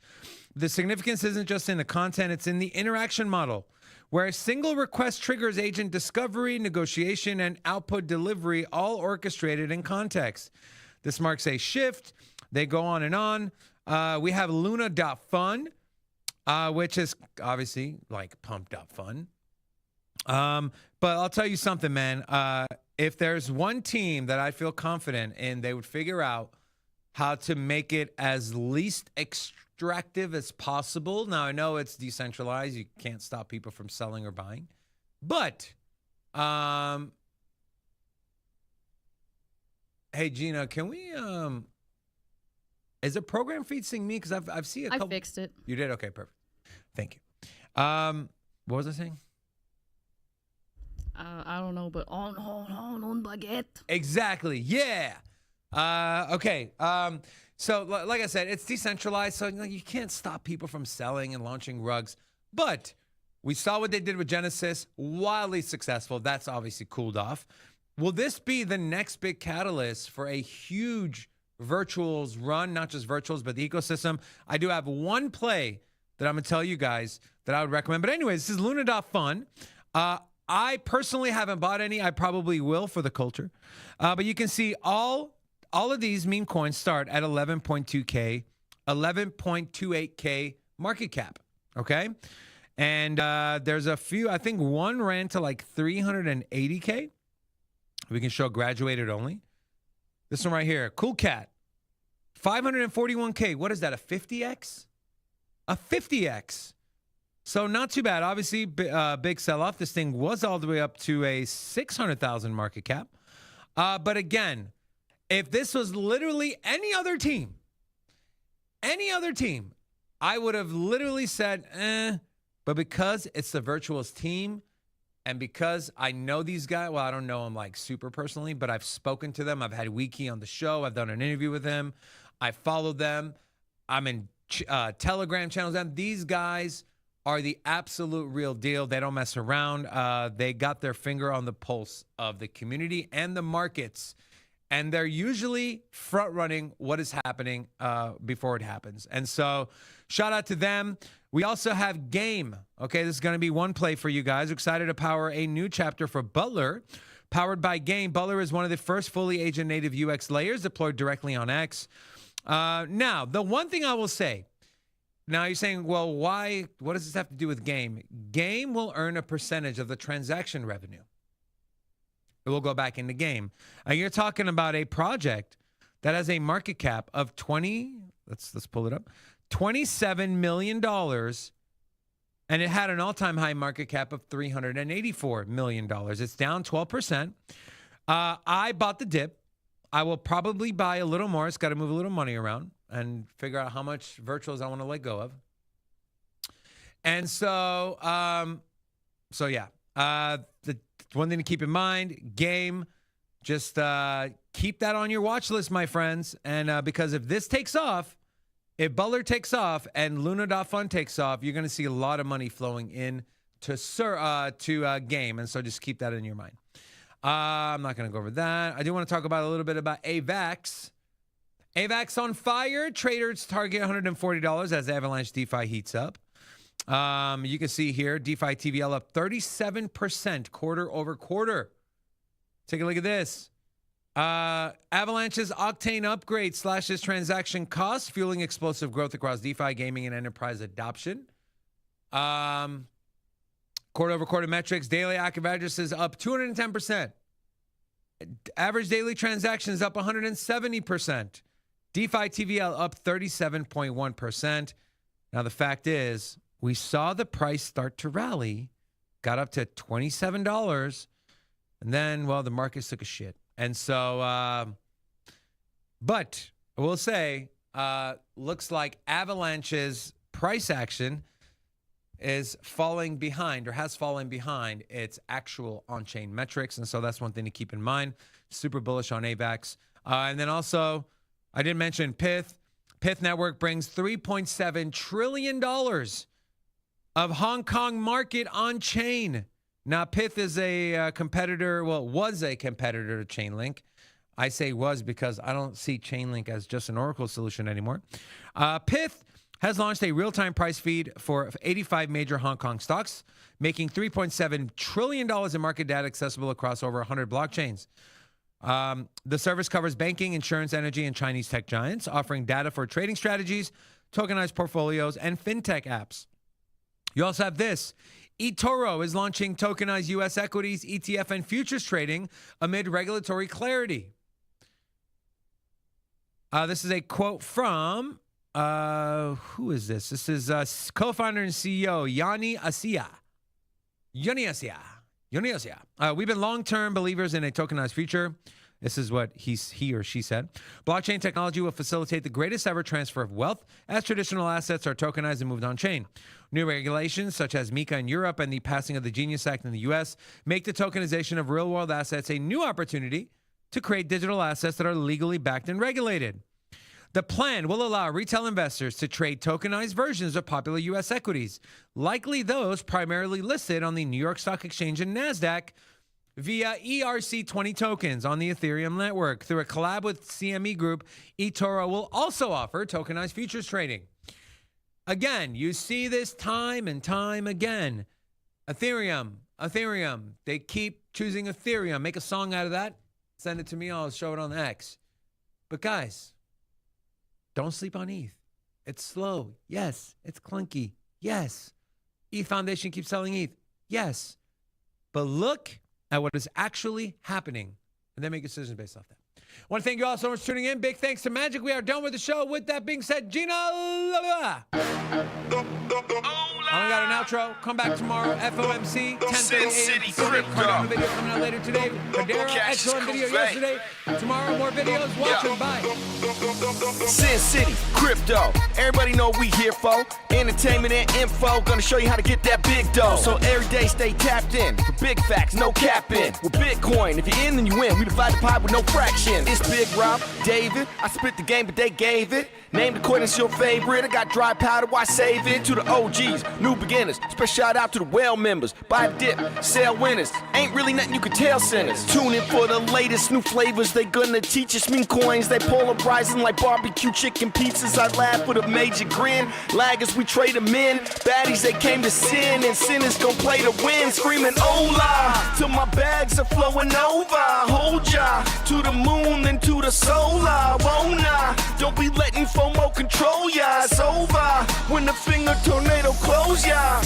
The significance isn't just in the content, it's in the interaction model, where a single request triggers agent discovery, negotiation, and output delivery, all orchestrated in context. This marks a shift. They go on and on. We have Luna.fun, which is obviously like pumped up fun. But I'll tell you something, man. If there's one team that I feel confident in, they would figure out how to make it as least extractive as possible. Now, I know it's decentralized. You can't stop people from selling or buying. But, hey, Gina, can we, is the program feed seeing me? Because I've seen a couple. I fixed it. You did? Okay, perfect. Thank you. What was I saying? I don't know, but on baguette. Exactly. Yeah. Okay. So like I said, it's decentralized, so you can't stop people from selling and launching rugs. But we saw what they did with Genesis, wildly successful. That's obviously cooled off. Will this be the next big catalyst for a huge virtuals run? Not just virtuals, but the ecosystem. I do have one play that I'm gonna tell you guys that I would recommend. But anyways, this is Luna.fun. I personally haven't bought any. I probably will for the culture. But you can see all of these meme coins start at 11.2K, 11.28K market cap, okay? And there's a few, I think one ran to like 380K. We can show graduated only. This one right here, Cool Cat, 541K. What is that, a 50X? A 50X. So not too bad. Obviously, big sell-off. This thing was all the way up to a 600,000 market cap. But again, if this was literally any other team, I would have literally said, But because it's the Virtuals team, and because I know these guys, well, I don't know them like super personally, but I've spoken to them. I've had Wiki on the show. I've done an interview with him. I followed them. I'm in Telegram channels. And these guys are the absolute real deal. They don't mess around. They got their finger on the pulse of the community and the markets. And they're usually front running what is happening before it happens. And so shout out to them. We also have Game. Okay, this is going to be one play for you guys. We're excited to power a new chapter for Butler, powered by Game. Butler is one of the first fully agent native UX layers deployed directly on X. Now, the one thing I will say, now you're saying, well, why? What does this have to do with Game? Game will earn a percentage of the transaction revenue. It will go back into Game. You're talking about a project that has a market cap of let's pull it up, $27 million, and it had an all-time high market cap of $384 million. It's down 12%. I bought the dip. I will probably buy a little more. It's got to move a little money around and figure out how much virtuals I want to let go of. And so, yeah. The one thing to keep in mind, Game, just keep that on your watch list, my friends. And because if this takes off, if Butler takes off and Luna.fun takes off, you're going to see a lot of money flowing in to Game. And so just keep that in your mind. I'm not going to go over that. I do want to talk about a little bit about AVAX. AVAX on fire. Traders target $140 as Avalanche DeFi heats up. You can see here, DeFi TVL up 37% quarter over quarter. Take a look at this. Avalanche's Octane upgrade slashes transaction costs, fueling explosive growth across DeFi, gaming, and enterprise adoption. Quarter over quarter metrics, daily active addresses up 210%. Average daily transactions up 170%. DeFi TVL up 37.1%. Now, the fact is, we saw the price start to rally, got up to $27, and then, well, the markets took a shit. And so, but I will say, looks like Avalanche's price action is falling behind, or has fallen behind, its actual on-chain metrics. And so that's one thing to keep in mind. Super bullish on AVAX. And then also, I did mention Pith. Pith Network brings $3.7 trillion of Hong Kong market on chain. Now, Pith is a competitor, well, was a competitor to Chainlink. I say was because I don't see Chainlink as just an Oracle solution anymore. Pith has launched a real-time price feed for 85 major Hong Kong stocks, making $3.7 trillion in market data accessible across over 100 blockchains. The service covers banking, insurance, energy, and Chinese tech giants, offering data for trading strategies, tokenized portfolios, and fintech apps. You also have this. eToro is launching tokenized U.S. equities, ETF, and futures trading amid regulatory clarity. This is a quote from, who is this? This is co-founder and CEO, Yoni Asia. We've been long-term believers in a tokenized future. This is what he or she said. Blockchain technology will facilitate the greatest ever transfer of wealth as traditional assets are tokenized and moved on-chain. New regulations such as MiCA in Europe and the passing of the Genius Act in the U.S. make the tokenization of real-world assets a new opportunity to create digital assets that are legally backed and regulated. The plan will allow retail investors to trade tokenized versions of popular U.S. equities, likely those primarily listed on the New York Stock Exchange and NASDAQ, via ERC20 tokens on the Ethereum network. Through a collab with CME Group, eToro will also offer tokenized futures trading. Again, you see this time and time again. Ethereum. They keep choosing Ethereum. Make a song out of that. Send it to me. I'll show it on X. But guys, don't sleep on ETH. It's slow. Yes. It's clunky. Yes. ETH Foundation keeps selling ETH. Yes. But look at what is actually happening and then make decisions based off that. I want to thank you all so much for tuning in. Big thanks to Magic. We are done with the show. With that being said, Gina, I got an outro. Come back tomorrow. FOMC, 10:30 a.m. Pacific. Cardano video coming out later today. Cardano, excellent video yesterday. Tomorrow, more videos. Watch them. Bye. Sin City, crypto. Everybody know what we here for. Entertainment and info. Gonna show you how to get that big dough. So every day stay tapped in. For big facts, no capping. With Bitcoin, if you're in, then you win. We divide the pie with no fraction. It's Big Rob, David. I split the game, but they gave it. Name the coin, it's your favorite. I got dry powder, why save it? To the OGs, new beginners. Special shout out to the well members. Buy a dip, sell winners. Ain't really nothing you can tell sinners. Tune in for the latest new flavors. They gonna teach us mean coins. They polarizing like barbecue chicken pizzas. I laugh with a major grin. Laggers, we trade them in. Baddies, they came to sin. And sinners gon' play to win. Screaming, hola, till my bags are flowing over. Hold ya to the moon and to the solar. Won't I? Don't be letting FOMO control ya. It's over when the finger tornado close ya.